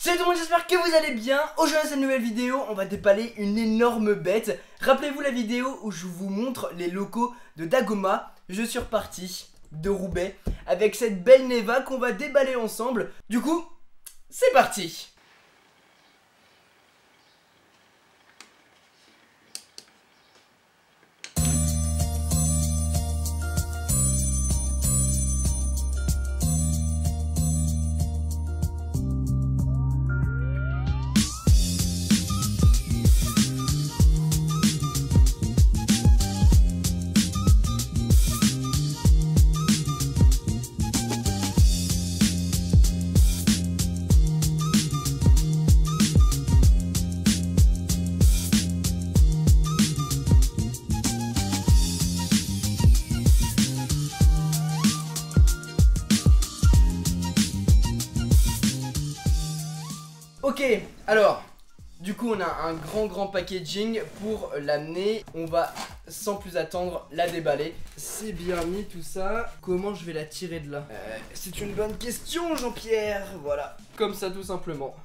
Salut tout le monde, j'espère que vous allez bien. Aujourd'hui dans cette nouvelle vidéo, on va déballer une énorme bête. Rappelez-vous la vidéo où je vous montre les locaux de Dagoma. Je suis reparti de Roubaix avec cette belle Neva qu'on va déballer ensemble. Du coup, c'est parti. Ok, alors, du coup on a un grand packaging pour l'amener. On va sans plus attendre la déballer. C'est bien mis tout ça. Comment je vais la tirer de là? C'est une bonne question Jean-Pierre. Voilà, comme ça tout simplement.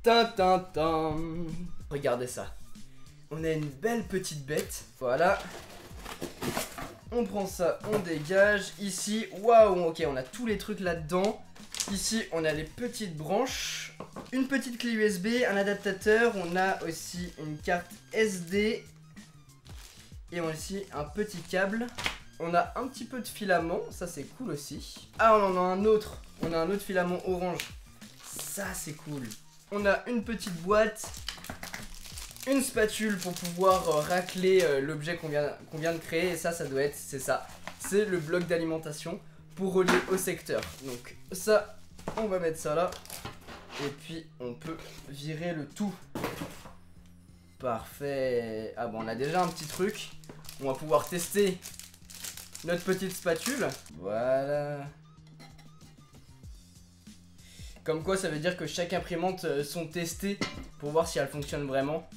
Tintintin. Regardez ça. On a une belle petite bête. Voilà. On prend ça, on dégage. Ici, waouh, ok, on a tous les trucs là-dedans. Ici, on a les petites branches, une petite clé USB, un adaptateur, on a aussi une carte SD et on a aussi un petit câble. On a un petit peu de filament, ça c'est cool aussi. Ah, on en a un autre, on a un autre filament orange, ça c'est cool. On a une petite boîte, une spatule pour pouvoir racler l'objet qu'on vient de créer. Et ça doit être, c'est ça, c'est le bloc d'alimentation pour relier au secteur. Donc ça, on va mettre ça là. Et puis on peut virer le tout. Parfait. Ah bon, on a déjà un petit truc. On va pouvoir tester notre petite spatule. Voilà. Comme quoi ça veut dire que chaque imprimante sont testées pour voir si elles fonctionnent vraiment,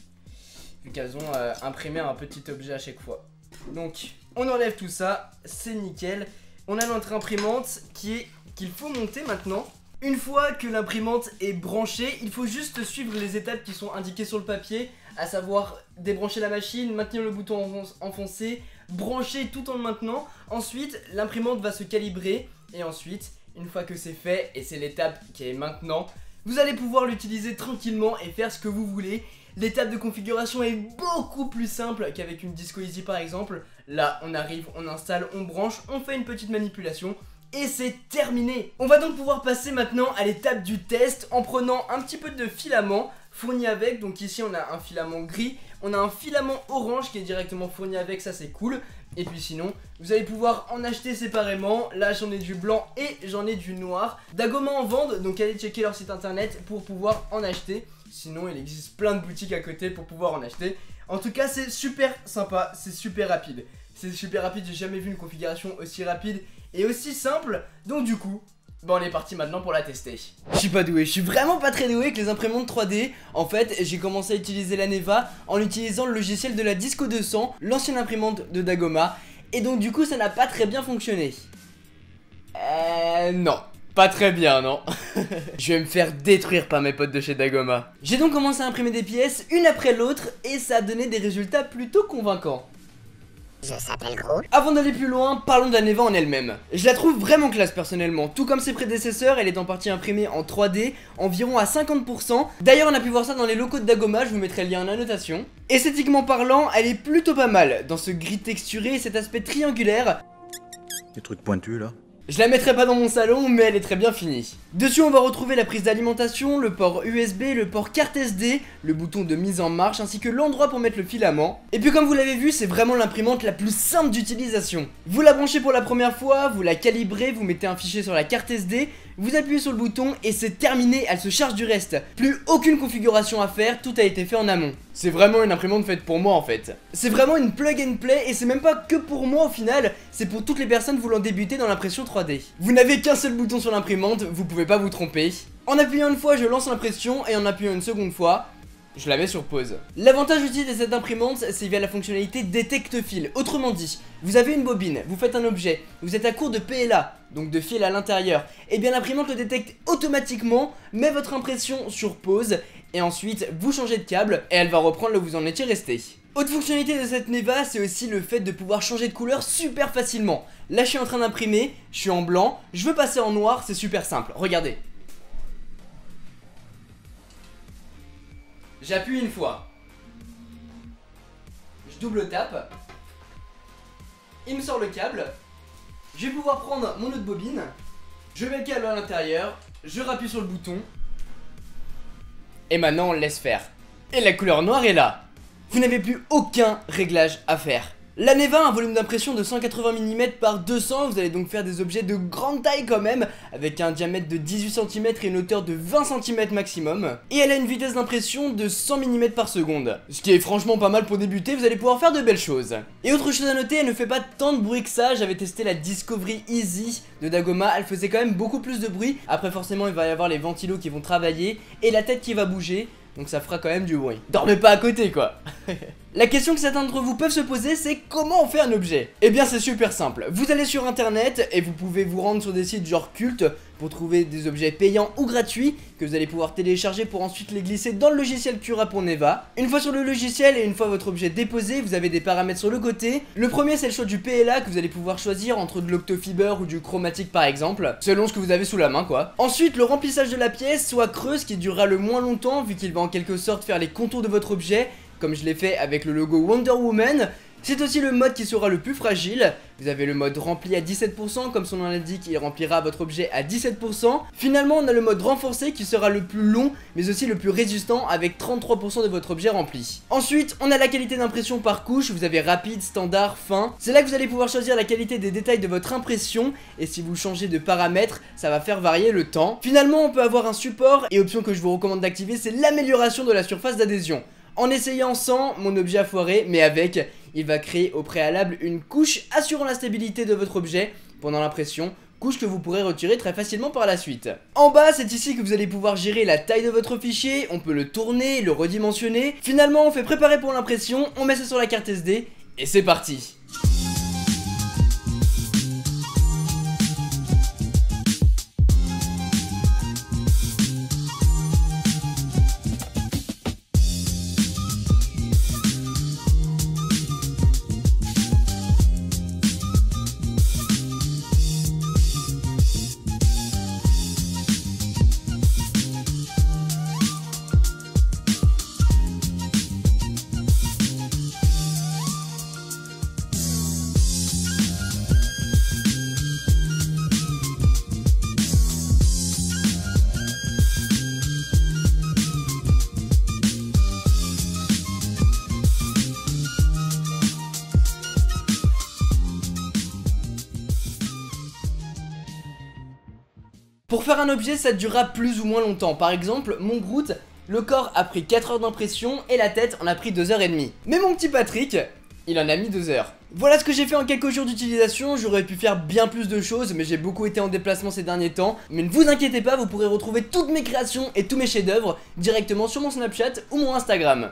vu qu'elles ont imprimé un petit objet à chaque fois. Donc on enlève tout ça, c'est nickel. On a notre imprimante qu'il faut monter maintenant. Une fois que l'imprimante est branchée, il faut juste suivre les étapes qui sont indiquées sur le papier, à savoir débrancher la machine, maintenir le bouton enfoncé, brancher tout en le maintenant. Ensuite, l'imprimante va se calibrer et ensuite, une fois que c'est fait, et c'est l'étape qui est maintenant, vous allez pouvoir l'utiliser tranquillement et faire ce que vous voulez. L'étape de configuration est beaucoup plus simple qu'avec une Disco Easy par exemple. Là, on arrive, on installe, on branche, on fait une petite manipulation et c'est terminé. On va donc pouvoir passer maintenant à l'étape du test en prenant un petit peu de filament fourni avec. Donc ici, on a un filament gris, on a un filament orange qui est directement fourni avec, ça c'est cool. Et puis sinon, vous allez pouvoir en acheter séparément. Là, j'en ai du blanc et j'en ai du noir. Dagoma en vendent, donc allez checker leur site internet pour pouvoir en acheter. Sinon, il existe plein de boutiques à côté pour pouvoir en acheter. En tout cas, c'est super sympa, c'est super rapide. C'est super rapide, j'ai jamais vu une configuration aussi rapide et aussi simple. Donc du coup, on est parti maintenant pour la tester. Je suis pas doué, je suis vraiment pas très doué avec les imprimantes 3D. En fait, j'ai commencé à utiliser la Neva en utilisant le logiciel de la Disco 200, l'ancienne imprimante de Dagoma. Et donc du coup, ça n'a pas très bien fonctionné. Non. Pas très bien, non. Je vais me faire détruire par mes potes de chez Dagoma. J'ai donc commencé à imprimer des pièces, une après l'autre, et ça a donné des résultats plutôt convaincants. Je s'appelle Gros. Avant d'aller plus loin, parlons de la Neva en elle-même. Je la trouve vraiment classe personnellement. Tout comme ses prédécesseurs, elle est en partie imprimée en 3D, environ à 50%. D'ailleurs, on a pu voir ça dans les locaux de Dagoma, je vous mettrai le lien en annotation. Esthétiquement parlant, elle est plutôt pas mal, dans ce gris texturé et cet aspect triangulaire. Des trucs pointus là. Je la mettrai pas dans mon salon, mais elle est très bien finie. Dessus, on va retrouver la prise d'alimentation, le port USB, le port carte SD, le bouton de mise en marche, ainsi que l'endroit pour mettre le filament. Et puis comme vous l'avez vu, c'est vraiment l'imprimante la plus simple d'utilisation. Vous la branchez pour la première fois, vous la calibrez, vous mettez un fichier sur la carte SD, vous appuyez sur le bouton et c'est terminé, elle se charge du reste. Plus aucune configuration à faire, tout a été fait en amont. C'est vraiment une imprimante faite pour moi en fait. C'est vraiment une plug and play et c'est même pas que pour moi au final, c'est pour toutes les personnes voulant débuter dans l'impression 3D. Vous n'avez qu'un seul bouton sur l'imprimante, vous pouvez pas vous tromper. En appuyant une fois, je lance l'impression et en appuyant une seconde fois, je la mets sur pause. L'avantage aussi de cette imprimante, c'est via la fonctionnalité détecte fil. Autrement dit, vous avez une bobine, vous faites un objet, vous êtes à court de PLA, donc de fil à l'intérieur, et bien l'imprimante le détecte automatiquement, met votre impression sur pause, et ensuite vous changez de câble, et elle va reprendre là où vous en étiez resté. Autre fonctionnalité de cette Neva, c'est aussi le fait de pouvoir changer de couleur super facilement. Là je suis en train d'imprimer, je suis en blanc, je veux passer en noir, c'est super simple, regardez. J'appuie une fois, je double tape, il me sort le câble, je vais pouvoir prendre mon autre bobine, je mets le câble à l'intérieur, je rappuie sur le bouton, et maintenant on le laisse faire. Et la couleur noire est là. Vous n'avez plus aucun réglage à faire. La Neva a un volume d'impression de 180 mm par 200, vous allez donc faire des objets de grande taille quand même, avec un diamètre de 18 cm et une hauteur de 20 cm maximum. Et elle a une vitesse d'impression de 100 mm par seconde, ce qui est franchement pas mal pour débuter, vous allez pouvoir faire de belles choses. Et autre chose à noter, elle ne fait pas tant de bruit que ça, j'avais testé la Discovery Easy de Dagoma, elle faisait quand même beaucoup plus de bruit. Après forcément il va y avoir les ventilos qui vont travailler et la tête qui va bouger. Donc ça fera quand même du bruit. Dormez pas à côté quoi. La question que certains d'entre vous peuvent se poser, c'est comment on fait un objet? Eh bien c'est super simple, vous allez sur internet et vous pouvez vous rendre sur des sites genre Cult pour trouver des objets payants ou gratuits que vous allez pouvoir télécharger pour ensuite les glisser dans le logiciel Cura pour Neva. Une fois sur le logiciel et une fois votre objet déposé, vous avez des paramètres sur le côté. Le premier c'est le choix du PLA que vous allez pouvoir choisir entre de l'octofiber ou du chromatique par exemple, selon ce que vous avez sous la main quoi. Ensuite le remplissage de la pièce, soit creuse qui durera le moins longtemps vu qu'il va en quelque sorte faire les contours de votre objet, comme je l'ai fait avec le logo Wonder Woman. C'est aussi le mode qui sera le plus fragile. Vous avez le mode rempli à 17%, comme son nom l'indique, il remplira votre objet à 17%. Finalement, on a le mode renforcé qui sera le plus long, mais aussi le plus résistant, avec 33% de votre objet rempli. Ensuite, on a la qualité d'impression par couche. Vous avez rapide, standard, fin. C'est là que vous allez pouvoir choisir la qualité des détails de votre impression, et si vous changez de paramètres, ça va faire varier le temps. Finalement, on peut avoir un support, et option que je vous recommande d'activer, c'est l'amélioration de la surface d'adhésion. En essayant sans, mon objet a foiré, mais avec, il va créer au préalable une couche assurant la stabilité de votre objet pendant l'impression, couche que vous pourrez retirer très facilement par la suite. En bas, c'est ici que vous allez pouvoir gérer la taille de votre fichier, on peut le tourner, le redimensionner. Finalement, on fait préparer pour l'impression, on met ça sur la carte SD, et c'est parti. Pour faire un objet, ça durera plus ou moins longtemps. Par exemple, mon Groot, le corps a pris 4 heures d'impression et la tête en a pris 2h30. Mais mon petit Patrick, il en a mis 2 heures. Voilà ce que j'ai fait en quelques jours d'utilisation. J'aurais pu faire bien plus de choses, mais j'ai beaucoup été en déplacement ces derniers temps. Mais ne vous inquiétez pas, vous pourrez retrouver toutes mes créations et tous mes chefs-d'œuvre directement sur mon Snapchat ou mon Instagram.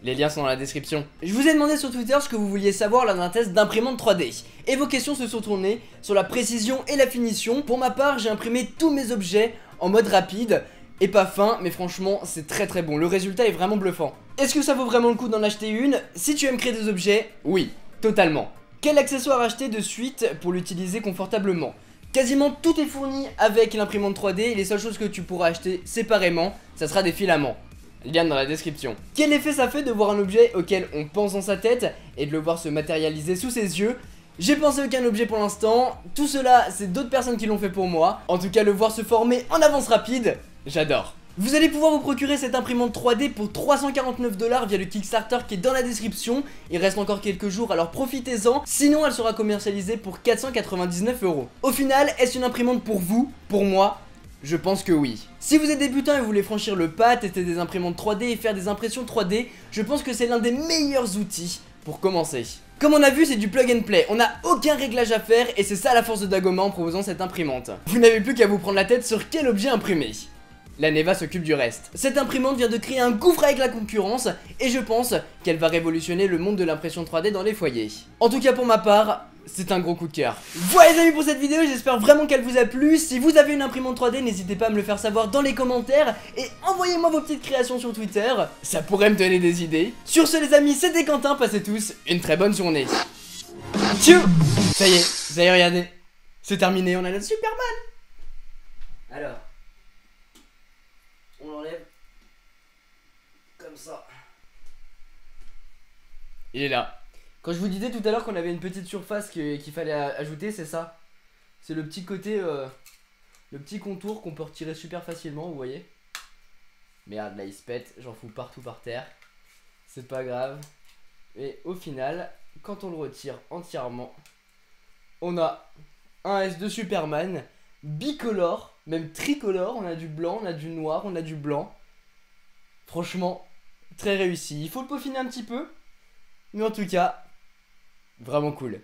Les liens sont dans la description. Je vous ai demandé sur Twitter ce que vous vouliez savoir lors d'un test d'imprimante 3D. Et vos questions se sont tournées sur la précision et la finition. Pour ma part, j'ai imprimé tous mes objets en mode rapide. Et pas fin, mais franchement, c'est très bon. Le résultat est vraiment bluffant. Est-ce que ça vaut vraiment le coup d'en acheter une? Si tu aimes créer des objets, oui, totalement. Quel accessoire acheter de suite pour l'utiliser confortablement? Quasiment tout est fourni avec l'imprimante 3D. Et les seules choses que tu pourras acheter séparément, ça sera des filaments. Lien dans la description. Quel effet ça fait de voir un objet auquel on pense dans sa tête et de le voir se matérialiser sous ses yeux? J'ai pensé aucun objet pour l'instant, tout cela c'est d'autres personnes qui l'ont fait pour moi. En tout cas le voir se former en avance rapide, j'adore. Vous allez pouvoir vous procurer cette imprimante 3D pour 349 $ via le Kickstarter qui est dans la description. Il reste encore quelques jours alors profitez-en, sinon elle sera commercialisée pour 499 €. Au final, est-ce une imprimante pour vous? Pour moi? Je pense que oui. Si vous êtes débutant et vous voulez franchir le pas, tester des imprimantes 3D et faire des impressions 3D, je pense que c'est l'un des meilleurs outils pour commencer. Comme on a vu, c'est du plug and play, on n'a aucun réglage à faire et c'est ça la force de Dagoma en proposant cette imprimante. Vous n'avez plus qu'à vous prendre la tête sur quel objet imprimer. La Neva s'occupe du reste. Cette imprimante vient de créer un gouffre avec la concurrence et je pense qu'elle va révolutionner le monde de l'impression 3D dans les foyers. En tout cas pour ma part, c'est un gros coup de cœur. Voilà les amis pour cette vidéo, j'espère vraiment qu'elle vous a plu. Si vous avez une imprimante 3D, n'hésitez pas à me le faire savoir dans les commentaires et envoyez-moi vos petites créations sur Twitter, ça pourrait me donner des idées. Sur ce les amis, c'était Quentin, passez tous une très bonne journée. Tchou. Ça y est, vous avez regardé, c'est terminé, on a notre Superman. Alors, on l'enlève comme ça. Il est là. Quand je vous disais tout à l'heure qu'on avait une petite surface qu'il fallait ajouter, c'est ça. C'est le petit côté, le petit contour qu'on peut retirer super facilement, vous voyez. Merde, là il se pète, j'en fous partout par terre. C'est pas grave. Et au final, quand on le retire entièrement, on a un S de Superman bicolore, même tricolore. On a du blanc, on a du noir, on a du blanc. Franchement, très réussi. Il faut le peaufiner un petit peu, mais en tout cas, vraiment cool.